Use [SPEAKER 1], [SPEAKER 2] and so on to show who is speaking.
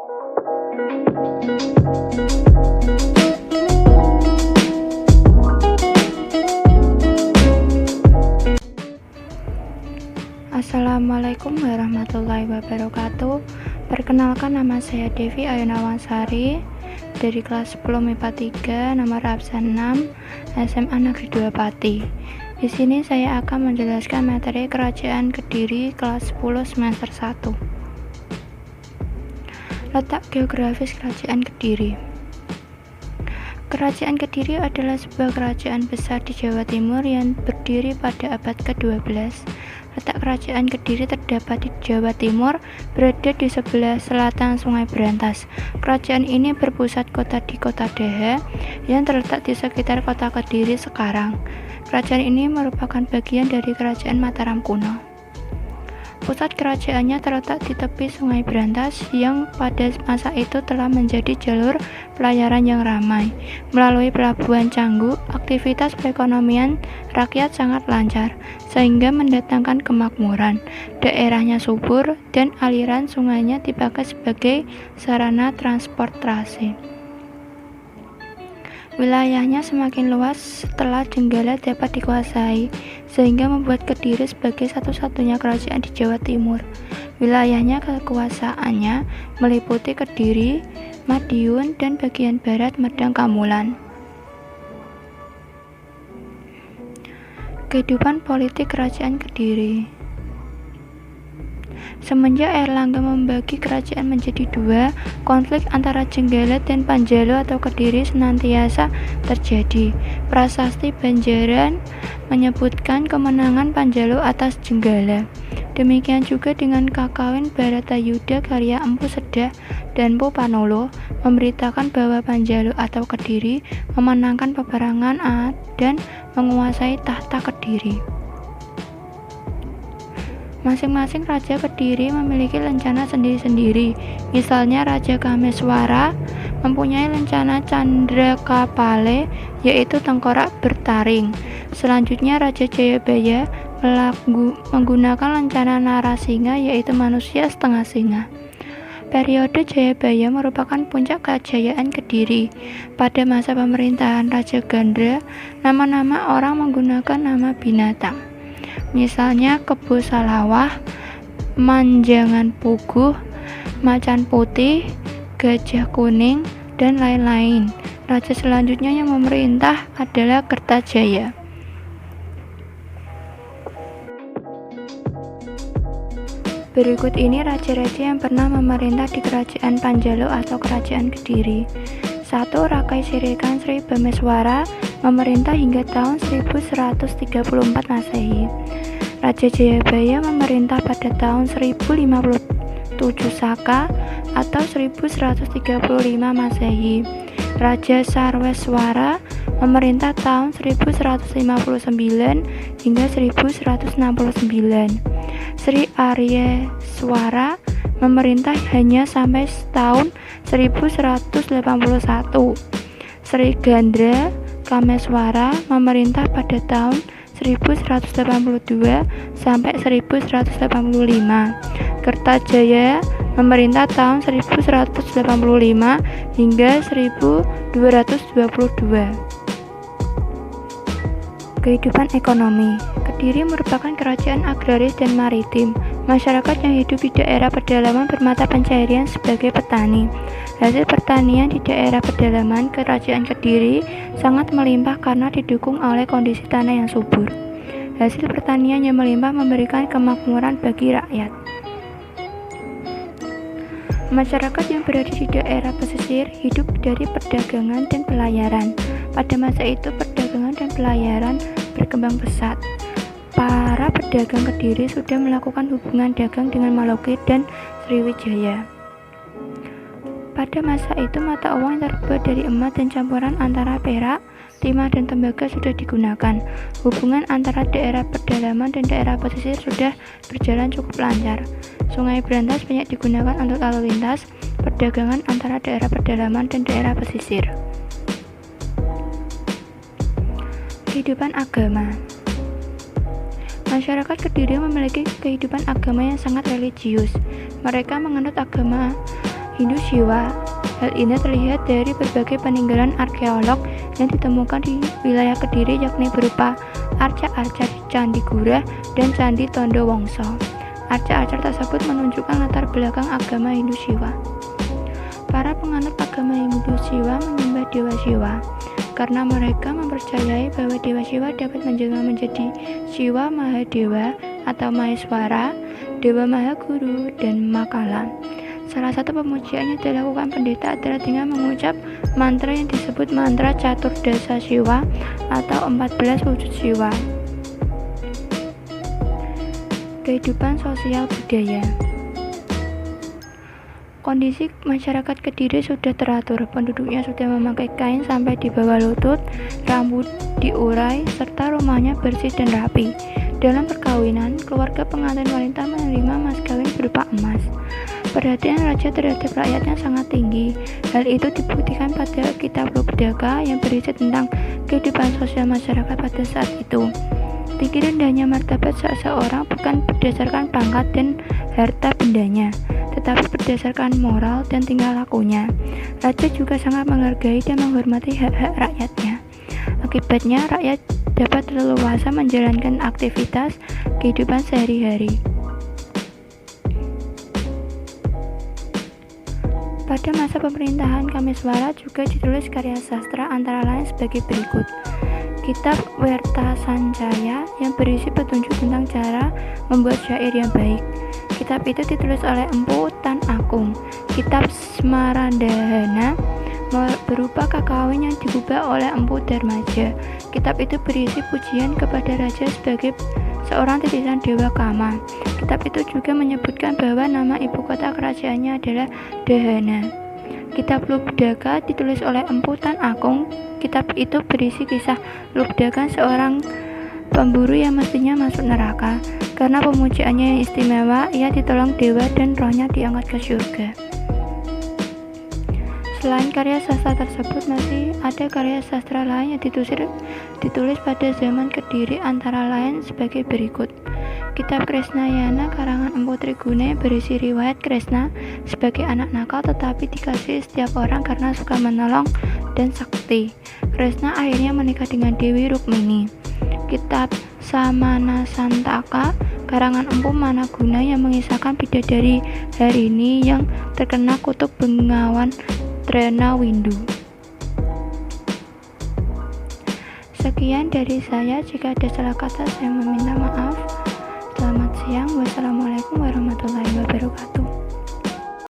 [SPEAKER 1] Assalamualaikum warahmatullahi wabarakatuh. Perkenalkan, nama saya Devi Ayunawansari dari kelas 10 MIPA 3 nomor absen 6 SMA Negeri 2 Pati. Di sini saya akan menjelaskan materi Kerajaan Kediri kelas 10 semester 1. Letak geografis Kerajaan Kediri. Kerajaan Kediri adalah sebuah kerajaan besar di Jawa Timur yang berdiri pada abad ke-12. Letak Kerajaan Kediri terdapat di Jawa Timur, berada di sebelah selatan Sungai Berantas. Kerajaan ini berpusat kota di Kota Daha yang terletak di sekitar kota Kediri sekarang. Kerajaan ini merupakan bagian dari Kerajaan Mataram kuno. Pusat kerajaannya terletak di tepi Sungai Berantas yang pada masa itu telah menjadi jalur pelayaran yang ramai. Melalui pelabuhan Canggu, aktivitas perekonomian rakyat sangat lancar, sehingga mendatangkan kemakmuran. Daerahnya subur dan aliran sungainya dipakai sebagai sarana transportasi. Wilayahnya semakin luas setelah Jenggala dapat dikuasai, sehingga membuat Kediri sebagai satu-satunya kerajaan di Jawa Timur. Wilayahnya kekuasaannya meliputi Kediri, Madiun, dan bagian barat Medang Kamulan. Kehidupan politik Kerajaan Kediri. Semenjak Erlangga membagi kerajaan menjadi dua, konflik antara Jenggala dan Panjalu atau Kediri senantiasa terjadi. Prasasti Banjaran menyebutkan kemenangan Panjalu atas Jenggala. Demikian juga dengan Kakawin Baratayuda karya Empu Sedah dan Empu Panolo memberitakan bahwa Panjalu atau Kediri memenangkan peperangan dan menguasai tahta Kediri. Masing-masing Raja Kediri memiliki lencana sendiri-sendiri. Misalnya Raja Kameswara mempunyai lencana Candrakapale, yaitu tengkorak bertaring. Selanjutnya Raja Jayabaya menggunakan lencana Narasinga, yaitu manusia setengah singa. Periode Jayabaya merupakan puncak kejayaan Kediri. Pada masa pemerintahan Raja Gandra, nama-nama orang menggunakan nama binatang. Misalnya Kebo Salawah, Manjangan Puguh, Macan Putih, Gajah Kuning, dan lain-lain. Raja selanjutnya yang memerintah adalah Kertajaya. Berikut ini raja-raja yang pernah memerintah di Kerajaan Panjalu atau Kerajaan Kediri. 1. Rakai Sirikan Sri Bameswara memerintah hingga tahun 1134 Masehi. Raja Jayabaya memerintah pada tahun 1057 Saka atau 1135 Masehi. Raja Sarweswara memerintah tahun 1159 hingga 1169. Sri Aryeswara memerintah hanya sampai tahun 1181. Sri Gandra Kameswara memerintah pada tahun 1182 sampai 1185. Kertajaya memerintah tahun 1185 hingga 1222. Kehidupan ekonomi. Kediri merupakan kerajaan agraris dan maritim. Masyarakat yang hidup di daerah pedalaman bermata pencaharian sebagai petani. Hasil pertanian di daerah pedalaman Kerajaan Kediri sangat melimpah karena didukung oleh kondisi tanah yang subur. Hasil pertanian yang melimpah memberikan kemakmuran bagi rakyat. Masyarakat yang berada di daerah pesisir hidup dari perdagangan dan pelayaran. Pada masa itu perdagangan dan pelayaran berkembang pesat. Para pedagang Kediri sudah melakukan hubungan dagang dengan Maluku dan Sriwijaya. Pada masa itu mata uang yang terbuat dari emas dan campuran antara perak, timah, dan tembaga sudah digunakan. Hubungan antara daerah pedalaman dan daerah pesisir sudah berjalan cukup lancar. Sungai Berantas banyak digunakan untuk lalu lintas perdagangan antara daerah pedalaman dan daerah pesisir. Kehidupan agama. Masyarakat Kediri memiliki kehidupan agama yang sangat religius. Mereka menganut agama Hindu Shiva. Hal ini terlihat dari berbagai peninggalan arkeolog yang ditemukan di wilayah Kediri, yakni berupa arca-arca di Candi Gura dan Candi Tondo Wongso. Arca-arca tersebut menunjukkan latar belakang agama Hindu Shiva. Para penganut agama Hindu Shiva menyembah Dewa Shiva karena mereka mempercayai bahwa Dewa Shiva dapat menjelma menjadi Shiva Mahadewa atau Maheswara, Dewa Mahaguru, dan Makala. Salah satu pemujian yang dilakukan pendeta adalah dengan mengucap mantra yang disebut mantra Caturdasa Shiva atau 14 wujud Shiva. Kehidupan sosial budaya. Kondisi masyarakat Kediri sudah teratur, penduduknya sudah memakai kain sampai di bawah lutut, rambut diurai, serta rumahnya bersih dan rapi. Dalam perkawinan, keluarga pengantin wanita menerima mas kawin berupa emas. Perhatian raja terhadap rakyatnya sangat tinggi. Hal itu dibuktikan pada kitab Lobdaka yang berisi tentang kehidupan sosial masyarakat pada saat itu. Tinggi rendahnya martabat seseorang bukan berdasarkan pangkat dan harta bendanya, tetapi berdasarkan moral dan tingkah lakunya. Raja juga sangat menghargai dan menghormati hak-hak rakyatnya. Akibatnya, rakyat dapat leluasa menjalankan aktivitas kehidupan sehari-hari. Pada masa pemerintahan Kameswara juga ditulis karya sastra antara lain sebagai berikut. Kitab Werta Sancaya yang berisi petunjuk tentang cara membuat syair yang baik. Kitab itu ditulis oleh Empu Tan Akung. Kitab Smarandahana berupa kakawin yang digubah oleh Empu Darmaja. Kitab itu berisi pujian kepada raja sebagai seorang titisan Dewa Kama. Kitab itu juga menyebutkan bahwa nama ibu kota kerajaannya adalah Dahana. Kitab Lobdaka ditulis oleh Empu Tan Akung. Kitab itu berisi kisah Lobdaka, seorang pemburu yang mestinya masuk neraka. Karena pemujiannya yang istimewa, ia ditolong dewa dan rohnya diangkat ke surga. Selain karya sastra tersebut, masih ada karya sastra lain yang ditulis pada zaman Kediri antara lain sebagai berikut. Kitab Krisnayana karangan Empu Triguna berisi riwayat Kresna sebagai anak nakal tetapi dikasihi setiap orang karena suka menolong dan sakti. Kresna akhirnya menikah dengan Dewi Rukmini. Kitab Samana Santaka karangan Empu Managuna yang mengisahkan bidadari Harini yang terkena kutuk Bengawan Trena Windu. Sekian dari saya, jika ada salah kata saya meminta maaf. Selamat siang, wassalamualaikum warahmatullahi wabarakatuh.